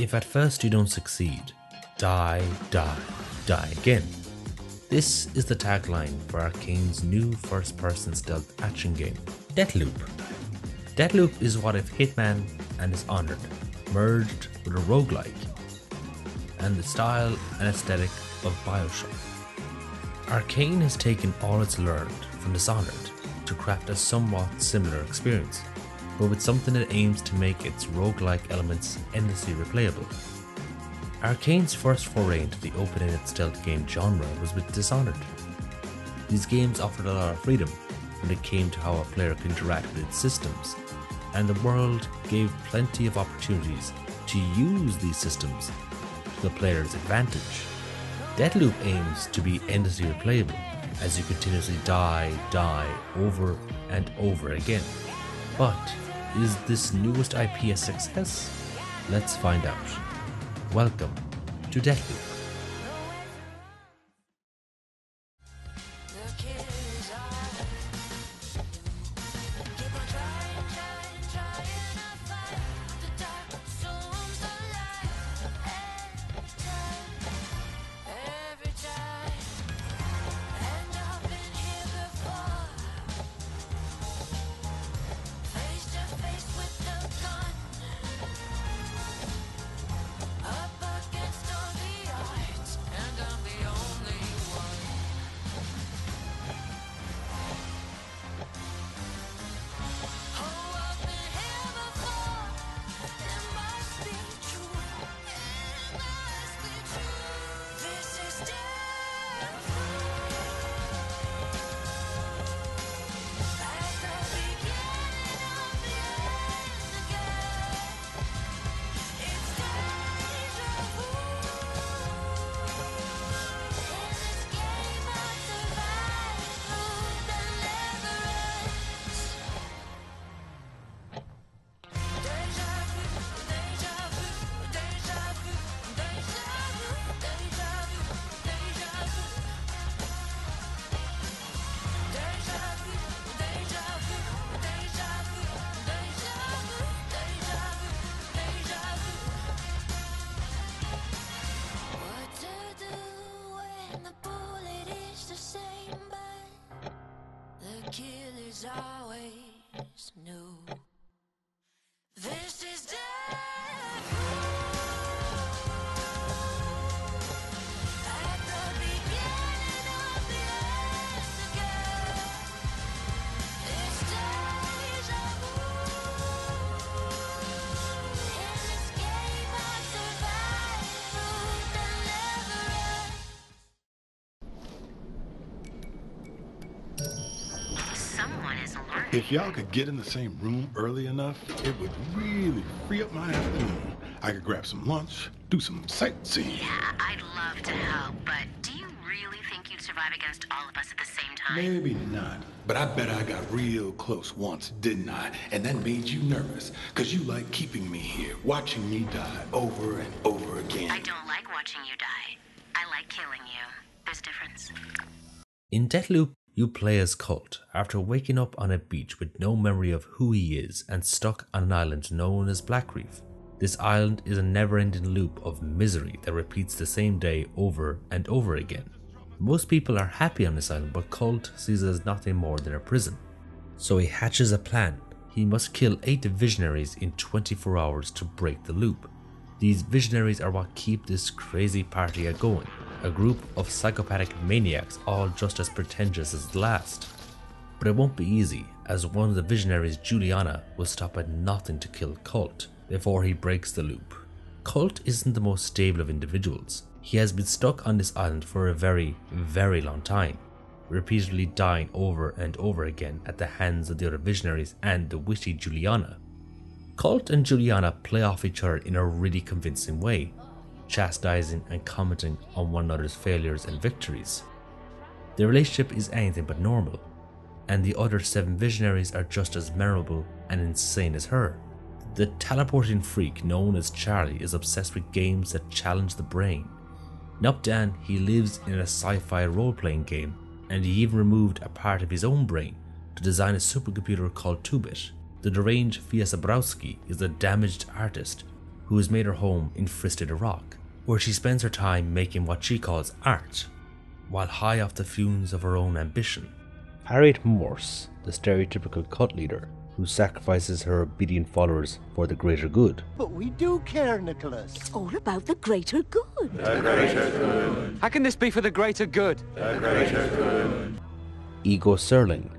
If at first you don't succeed, die, die, die again. This is the tagline for Arcane's new first-person stealth action game, Deathloop. Deathloop is what if Hitman and Dishonored merged with a roguelike and the style and aesthetic of Bioshock. Arcane has taken all it's learned from Dishonored to craft a somewhat similar experience, but with something that aims to make its roguelike elements endlessly replayable. Arcane's first foray into the open-ended stealth game genre was with Dishonored. These games offered a lot of freedom when it came to how a player could interact with its systems, and the world gave plenty of opportunities to use these systems to the player's advantage. Deathloop aims to be endlessly replayable as you continuously die over and over again. But is this newest IP a success? Let's find out. Welcome to Deathloop. Killer's always new. This is death. At the beginning of the end again. It's deja vu. In this game of survival that never ends. Someone is alerted. If y'all could get in the same room early enough, it would really free up my afternoon. I could grab some lunch, do some sightseeing. Yeah, I'd love to help, but do you really think you'd survive against all of us at the same time? Maybe not. But I bet I got real close once, didn't I? And that made you nervous, because you like keeping me here, watching me die over and over again. I don't like watching you die. I like killing you. There's a difference. In Deathloop, you play as Colt after waking up on a beach with no memory of who he is and stuck on an island known as Black Reef. This island is a never-ending loop of misery that repeats the same day over and over again. Most people are happy on this island, but Colt sees it as nothing more than a prison. So he hatches a plan. He must kill 8 visionaries in 24 hours to break the loop. These visionaries are what keep this crazy party going. A group of psychopathic maniacs, all just as pretentious as the last. But it won't be easy, as one of the visionaries, Juliana, will stop at nothing to kill Colt before he breaks the loop. Colt isn't the most stable of individuals. He has been stuck on this island for a very, very long time, repeatedly dying over and over again at the hands of the other visionaries and the witty Juliana. Colt and Juliana play off each other in a really convincing way, chastising and commenting on one another's failures and victories. Their relationship is anything but normal, and the other 7 visionaries are just as memorable and insane as her. The teleporting freak known as Charlie is obsessed with games that challenge the brain. Nupdan, he lives in a sci-fi role-playing game, and he even removed a part of his own brain to design a supercomputer called 2-Bit. The deranged Fia Zabrowski is a damaged artist who has made her home in Fristed Rock, where she spends her time making what she calls art, while high off the fumes of her own ambition. Harriet Morse, the stereotypical cult leader, who sacrifices her obedient followers for the greater good. But we do care, Nicholas. It's all about the greater good. How can this be for the greater good? Ego Serling,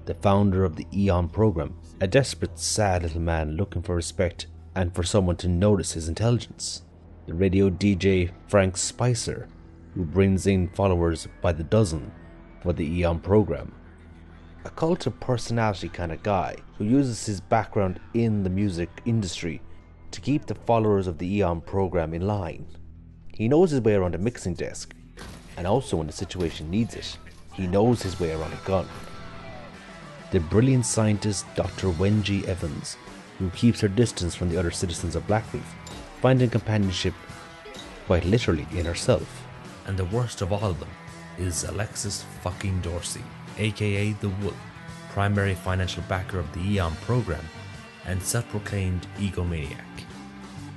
the founder of the Eon program, a desperate, sad little man looking for respect and for someone to notice his intelligence. The radio DJ Frank Spicer, who brings in followers by the dozen for the Eon program. A cult of personality kind of guy who uses his background in the music industry to keep the followers of the Eon program in line. He knows his way around a mixing desk, and also when the situation needs it, he knows his way around a gun. The brilliant scientist Dr. Wenji Evans, who keeps her distance from the other citizens of Blackreef, finding companionship quite literally in herself. And the worst of all of them is Alexis fucking Dorsey, aka The Wolf, primary financial backer of the Eon program and self-proclaimed egomaniac.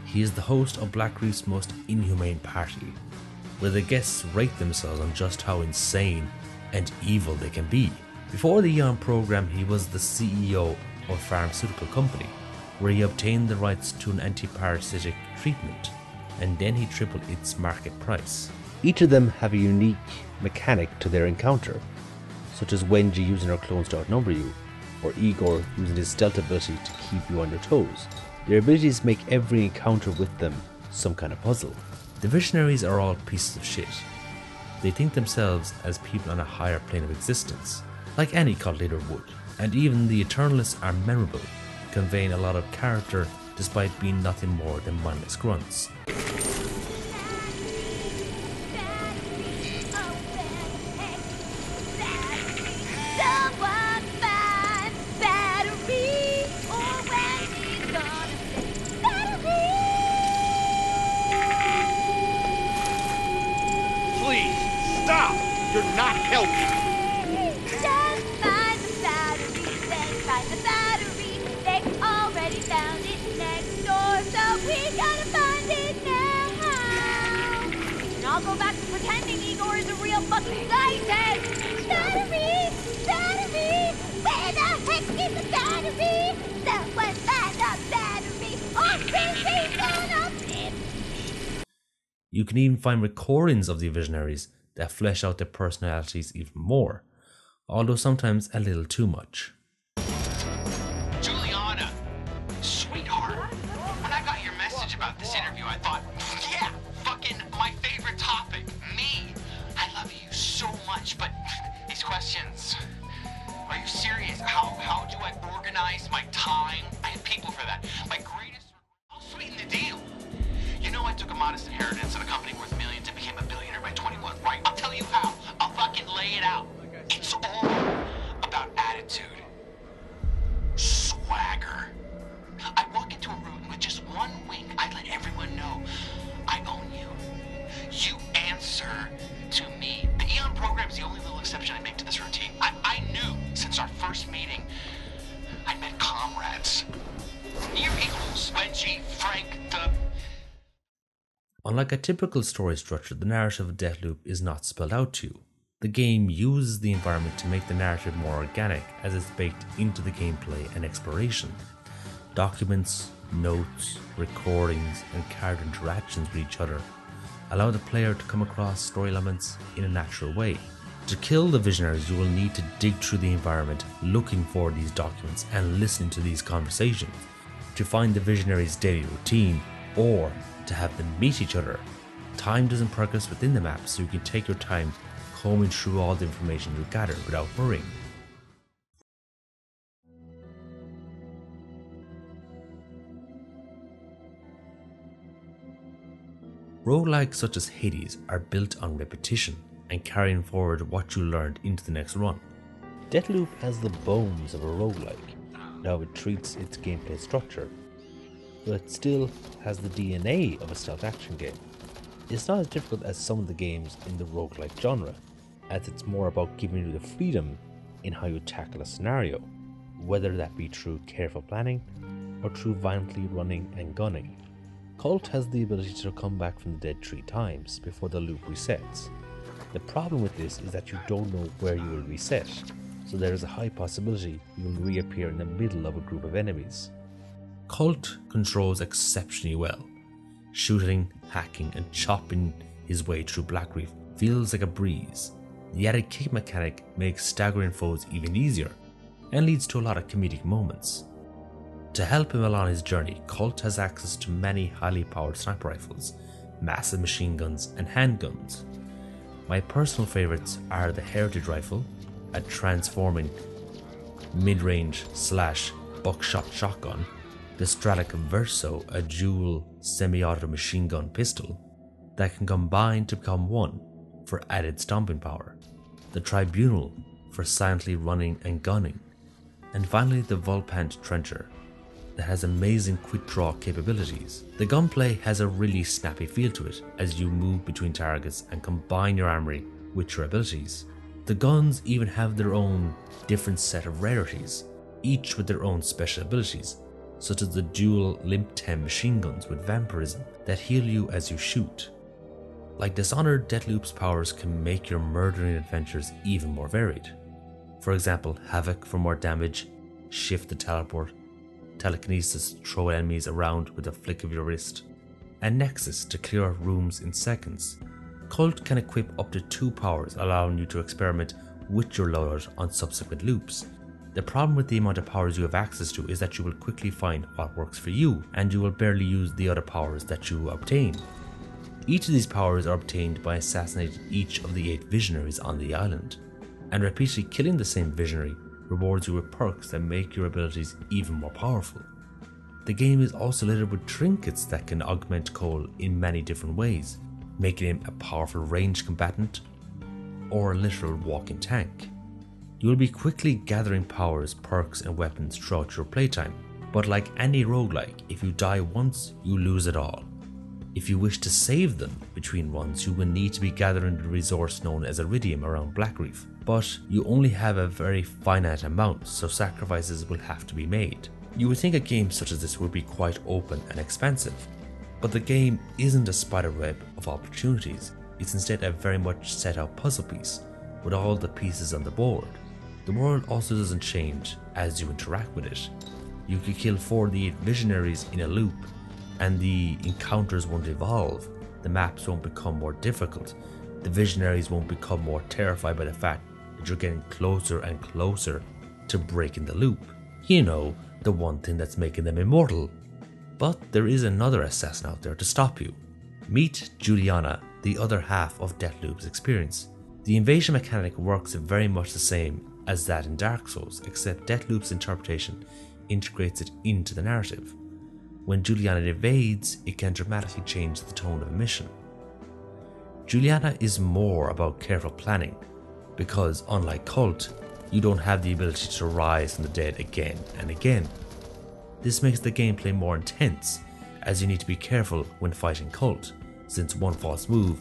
He is the host of Blackreef's most inhumane party, where the guests rate themselves on just how insane and evil they can be. Before the Eon program, he was the CEO of a pharmaceutical company, where he obtained the rights to an anti-parasitic treatment, and then he tripled its market price. Each of them have a unique mechanic to their encounter, such as Wenji using her clones to outnumber you, or Igor using his stealth ability to keep you on your toes. Their abilities make every encounter with them some kind of puzzle. The Visionaries are all pieces of shit. They think themselves as people on a higher plane of existence, like any cult leader would, and even the Eternalists are memorable, conveying a lot of character despite being nothing more than mindless grunts. Someone find battery, or when he's gonna say battery. Please, stop! You're not helping! Just find the battery, then find the battery. They already found it next door, so we gotta find it now. And I'll go back to pretending Igor is a real fucking scientist. Battery! Battery! Where the heck is the battery? Someone find the battery, or CC's gonna flip. You can even find recordings of the Visionaries that flesh out their personalities even more, although sometimes a little too much. Juliana, sweetheart, when I got your message about this interview, I thought, yeah, fucking my favorite topic, me. I love you so much, but these questions, are you serious? How do I organize my time? I have people for that. My greatest, I'll sweeten the deal. You know I took a modest inheritance of a company worth millions and became a billionaire by 21, right? I'll tell you how. I'll fucking lay it out. It's all about attitude. Swagger. I walk into a room with just one wink. I let everyone know I own you. You answer to me. The Eon program's the only little exception I make to this routine. I knew since our first meeting I'd met comrades. Near equals, Wenji, Frank, the... Unlike a typical story structure, the narrative of Deathloop is not spelled out to you. The game uses the environment to make the narrative more organic, as it's baked into the gameplay and exploration. Documents, notes, recordings, and character interactions with each other allow the player to come across story elements in a natural way. To kill the Visionaries, you will need to dig through the environment looking for these documents and listening to these conversations. To find the Visionaries' daily routine, or to have them meet each other. Time doesn't progress within the map, so you can take your time combing through all the information you gather without worrying. Roguelikes such as Hades are built on repetition and carrying forward what you learned into the next run. Deathloop has the bones of a roguelike, and how it treats its gameplay structure, but it still has the DNA of a stealth action game. It's not as difficult as some of the games in the roguelike genre, as it's more about giving you the freedom in how you tackle a scenario, whether that be through careful planning or through violently running and gunning. Cult has the ability to come back from the dead 3 times before the loop resets. The problem with this is that you don't know where you will reset, so there is a high possibility you will reappear in the middle of a group of enemies. Cult controls exceptionally well. Shooting, hacking and chopping his way through Blackreef feels like a breeze. The added kick mechanic makes staggering foes even easier and leads to a lot of comedic moments. To help him along his journey, Cult has access to many highly powered sniper rifles, massive machine guns and handguns. My personal favourites are the Heritage Rifle, a transforming mid-range / buckshot shotgun, the Stralic Verso, a dual semi-auto machine gun pistol that can combine to become one for added stomping power, the Tribunal for silently running and gunning, and finally the Volpant Trencher that has amazing quick draw capabilities. The gunplay has a really snappy feel to it as you move between targets and combine your armory with your abilities. The guns even have their own different set of rarities, each with their own special abilities, such as the dual Limp 10 machine guns with vampirism that heal you as you shoot. Like Dishonored, Deathloop's powers can make your murdering adventures even more varied. For example, Havoc for more damage, Shift to teleport, Telekinesis to throw enemies around with a flick of your wrist, and Nexus to clear out rooms in seconds. Cult can equip up to 2 powers, allowing you to experiment with your loadout on subsequent loops. The problem with the amount of powers you have access to is that you will quickly find what works for you, and you will barely use the other powers that you obtain. Each of these powers are obtained by assassinating each of the 8 visionaries on the island, and repeatedly killing the same visionary rewards you with perks that make your abilities even more powerful. The game is also littered with trinkets that can augment Cole in many different ways, making him a powerful ranged combatant or a literal walking tank. You will be quickly gathering powers, perks and weapons throughout your playtime, but like any roguelike, if you die once, you lose it all. If you wish to save them between runs, you will need to be gathering the resource known as Iridium around Blackreef, but you only have a very finite amount, so sacrifices will have to be made. You would think a game such as this would be quite open and expansive, but the game isn't a spiderweb of opportunities. It's instead a very much set out puzzle piece with all the pieces on the board. The world also doesn't change as you interact with it. You could kill 4 of the 8 visionaries in a loop, and the encounters won't evolve, the maps won't become more difficult, the visionaries won't become more terrified by the fact that you're getting closer and closer to breaking the loop. You know, the one thing that's making them immortal. But there is another assassin out there to stop you. Meet Juliana, the other half of Deathloop's experience. The invasion mechanic works very much the same as that in Dark Souls, except Deathloop's interpretation integrates it into the narrative. When Juliana evades, it can dramatically change the tone of a mission. Juliana is more about careful planning, because unlike Cult, you don't have the ability to rise from the dead again and again. This makes the gameplay more intense, as you need to be careful when fighting Cult, since one false move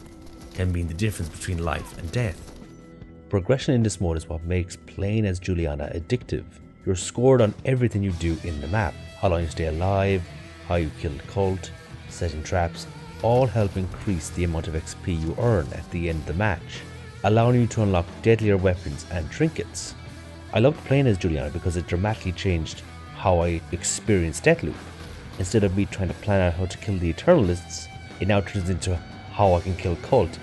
can mean the difference between life and death. Progression in this mode is what makes playing as Juliana addictive. You're scored on everything you do in the map, how long you stay alive, how you kill the Cult, setting traps, all help increase the amount of XP you earn at the end of the match, allowing you to unlock deadlier weapons and trinkets. I loved playing as Juliana because it dramatically changed how I experienced Deathloop. Instead of me trying to plan out how to kill the Eternalists, it now turns into how I can kill Cult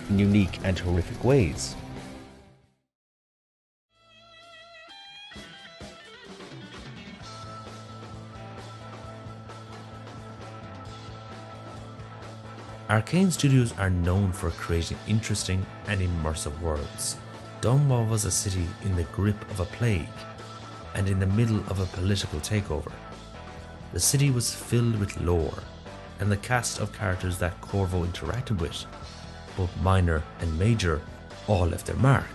in unique and horrific ways. Arcane Studios are known for creating interesting and immersive worlds. Dunwall was a city in the grip of a plague and in the middle of a political takeover. The city was filled with lore, and the cast of characters that Corvo interacted with, both minor and major, all left their mark.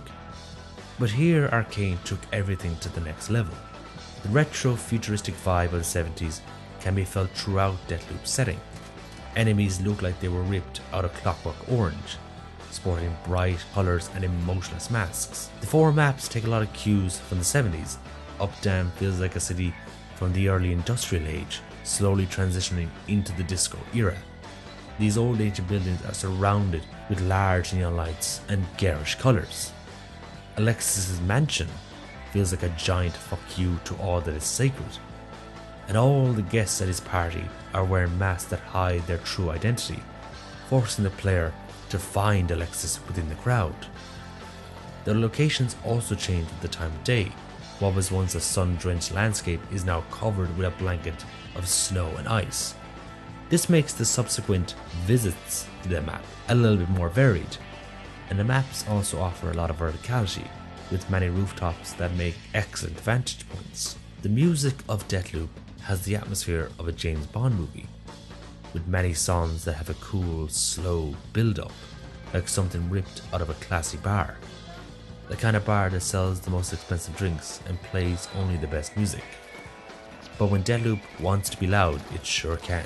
But here Arcane took everything to the next level. The retro futuristic vibe of the 70s can be felt throughout Deathloop's setting. Enemies look like they were ripped out of Clockwork Orange, sporting bright colours and emotionless masks. The 4 maps take a lot of cues from the 70s. Updam feels like a city from the early industrial age, slowly transitioning into the disco era. These old ancient buildings are surrounded with large neon lights and garish colours. Alexis's mansion feels like a giant fuck you to all that is sacred, and all the guests at his party are wearing masks that hide their true identity, forcing the player to find Alexis within the crowd. The locations also change with the time of day. What was once a sun-drenched landscape is now covered with a blanket of snow and ice. This makes the subsequent visits to the map a little bit more varied, and the maps also offer a lot of verticality, with many rooftops that make excellent vantage points. The music of Deathloop has the atmosphere of a James Bond movie, with many songs that have a cool, slow build-up, like something ripped out of a classy bar. The kind of bar that sells the most expensive drinks and plays only the best music. But when Deathloop wants to be loud, it sure can.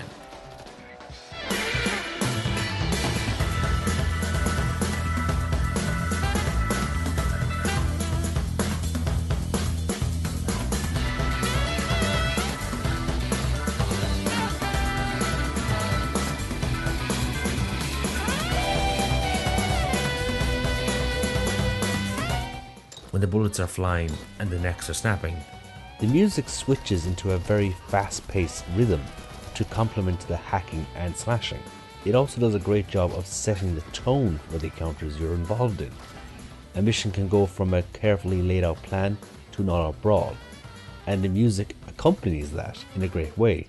When the bullets are flying and the necks are snapping, the music switches into a very fast-paced rhythm to complement the hacking and slashing. It also does a great job of setting the tone for the encounters you're involved in. A mission can go from a carefully laid out plan to an all-out brawl, and the music accompanies that in a great way.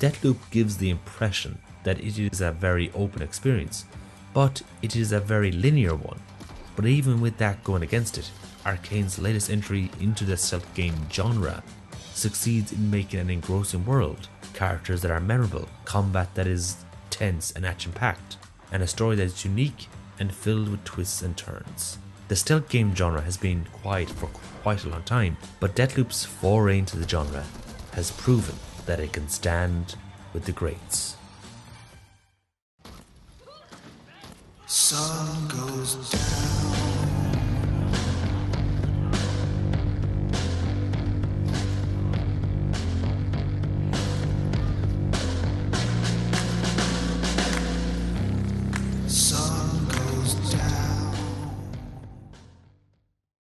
Deathloop gives the impression that it is a very open experience, but it is a very linear one. But even with that going against it, Arcane's latest entry into the stealth game genre succeeds in making an engrossing world, characters that are memorable, combat that is tense and action-packed, and a story that is unique and filled with twists and turns. The stealth game genre has been quiet for quite a long time, but Deathloop's foray into the genre has proven that it can stand with the greats. Sun goes down.